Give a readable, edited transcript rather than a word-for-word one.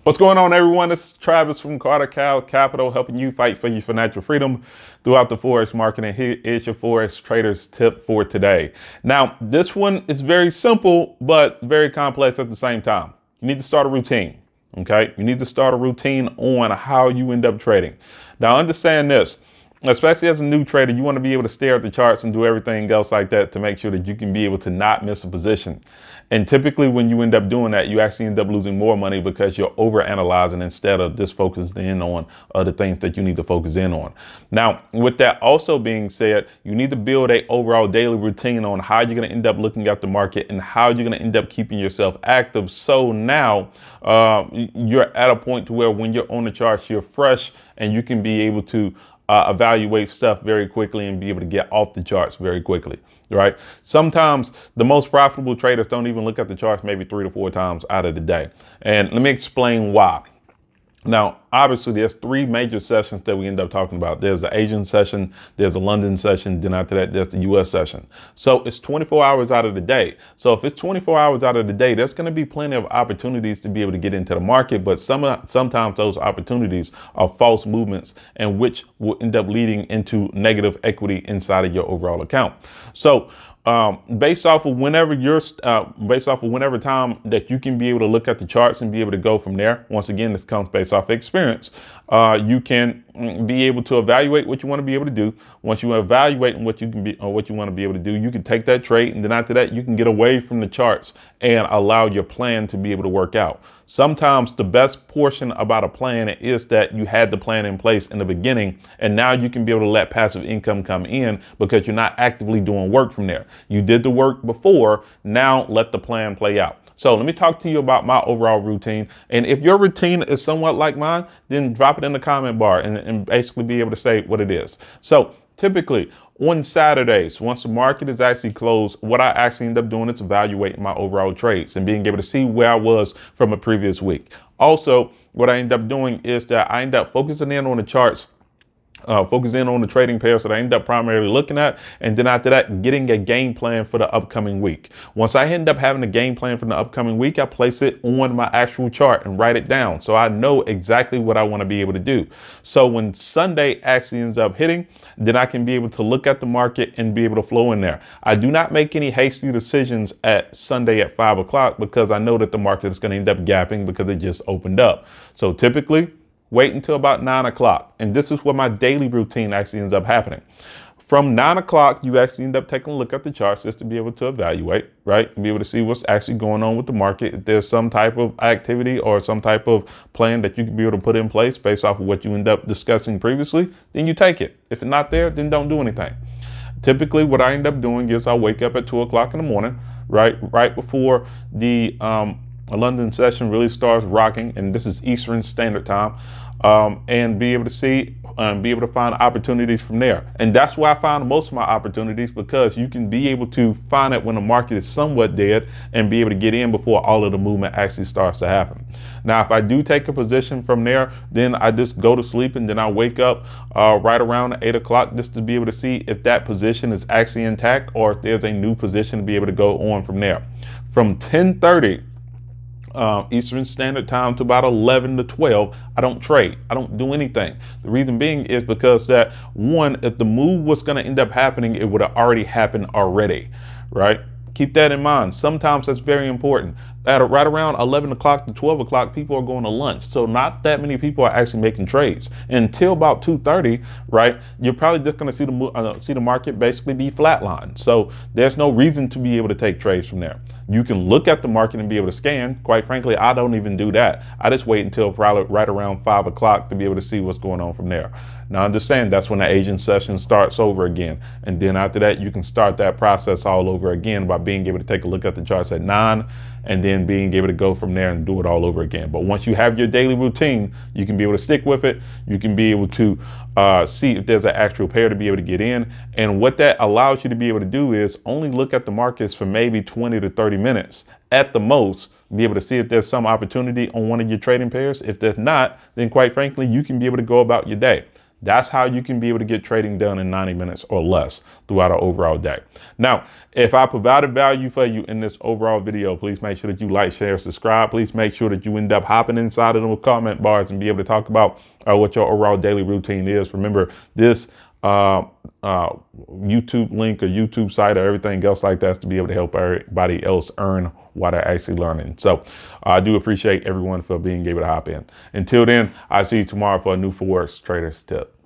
What's going on, everyone? This is Travis from Carter Cow Capital, helping you fight for your financial freedom throughout the Forex market. And here is your Forex trader's tip for today. Now, this one is very simple, but very complex at the same time. You need to start a routine, okay? You need to start a routine on how you end up trading. Now, understand this. Especially as a new trader, you want to be able to stare at the charts and do everything else like that to make sure that you can be able to not miss a position. And typically when you end up doing that, you actually end up losing more money because you're over analyzing instead of just focusing in on other things that you need to focus in on. Now, with that also being said, you need to build a overall daily routine on how you're going to end up looking at the market and how you're going to end up keeping yourself active. So now you're at a point to where when you're on the charts, you're fresh and you can be able to evaluate stuff very quickly and be able to get off the charts very quickly, right? Sometimes the most profitable traders don't even look at the charts maybe 3 to 4 times out of the day. And let me explain why. Now, obviously, there's 3 major sessions that we end up talking about. There's the Asian session, there's a London session, then after that, there's the US session. So it's 24 hours out of the day. So if it's 24 hours out of the day, there's going to be plenty of opportunities to be able to get into the market. But sometimes those opportunities are false movements, and which will end up leading into negative equity inside of your overall account. So based off of whenever time that you can be able to look at the charts and be able to go from there. Once again, this comes based off experience. You can be able to evaluate what you want to be able to do. Once you evaluate what you want to be able to do, you can take that trade, and then after that, you can get away from the charts and allow your plan to be able to work out. Sometimes the best portion about a plan is that you had the plan in place in the beginning, and now you can be able to let passive income come in because you're not actively doing work from there. You did the work before, now let the plan play out. So let me talk to you about my overall routine. And if your routine is somewhat like mine, then drop it in the comment bar and basically be able to say what it is. So typically on Saturdays, once the market is actually closed, what I actually end up doing is evaluating my overall trades and being able to see where I was from a previous week. Also, what I end up doing is that I end up focusing in on the charts, focus in on the trading pairs that I end up primarily looking at, and then after that, getting a game plan for the upcoming week. Once I end up having a game plan for the upcoming week, I place it on my actual chart and write it down so I know exactly what I want to be able to do. So when Sunday actually ends up hitting, then I can be able to look at the market and be able to flow in there. I do not make any hasty decisions at Sunday at 5 o'clock because I know that the market is going to end up gapping because it just opened up. So typically, wait until about 9 o'clock. And this is where my daily routine actually ends up happening. From 9 o'clock, you actually end up taking a look at the charts just to be able to evaluate, right? And be able to see what's actually going on with the market. If there's some type of activity or some type of plan that you can be able to put in place based off of what you end up discussing previously, then you take it. If it's not there, then don't do anything. Typically, what I end up doing is I wake up at 2 o'clock in the morning, right before the London session really starts rocking, and this is Eastern Standard Time, and be able to see be able to find opportunities from there. And that's where I found most of my opportunities, because you can be able to find it when the market is somewhat dead and be able to get in before all of the movement actually starts to happen. Now, if I do take a position from there, then I just go to sleep, and then I wake up right around 8 o'clock just to be able to see if that position is actually intact or if there's a new position to be able to go on from there. From 10:30 Eastern Standard Time to about 11 to 12, I don't trade. I don't do anything. The reason being is because that, one, if the move was going to end up happening, it would have already happened already, right? Keep that in mind. Sometimes that's very important. At right around 11 o'clock to 12 o'clock, people are going to lunch. So not that many people are actually making trades. Until about 2:30, right, you're probably just going to see the market basically be flatlined. So there's no reason to be able to take trades from there. You can look at the market and be able to scan. Quite frankly, I don't even do that. I just wait until probably right around 5 o'clock to be able to see what's going on from there. Now, understand that's when the Asian session starts over again. And then after that, you can start that process all over again by being able to take a look at the charts at 9 and then being able to go from there and do it all over again. But once you have your daily routine, you can be able to stick with it. You can be able to see if there's an actual pair to be able to get in. And what that allows you to be able to do is only look at the markets for maybe 20 to 30 minutes at the most, be able to see if there's some opportunity on one of your trading pairs. If there's not, then quite frankly, you can be able to go about your day. That's how you can be able to get trading done in 90 minutes or less throughout an overall day. Now, if I provided value for you in this overall video, please make sure that you like, share, subscribe. Please make sure that you end up hopping inside of those comment bars and be able to talk about what your overall daily routine is. Remember, this YouTube link or YouTube site or everything else like that is to be able to help everybody else earn while they're actually learning. So I do appreciate everyone for being able to hop in. Until then, I'll see you tomorrow for a new Forex Traders tip.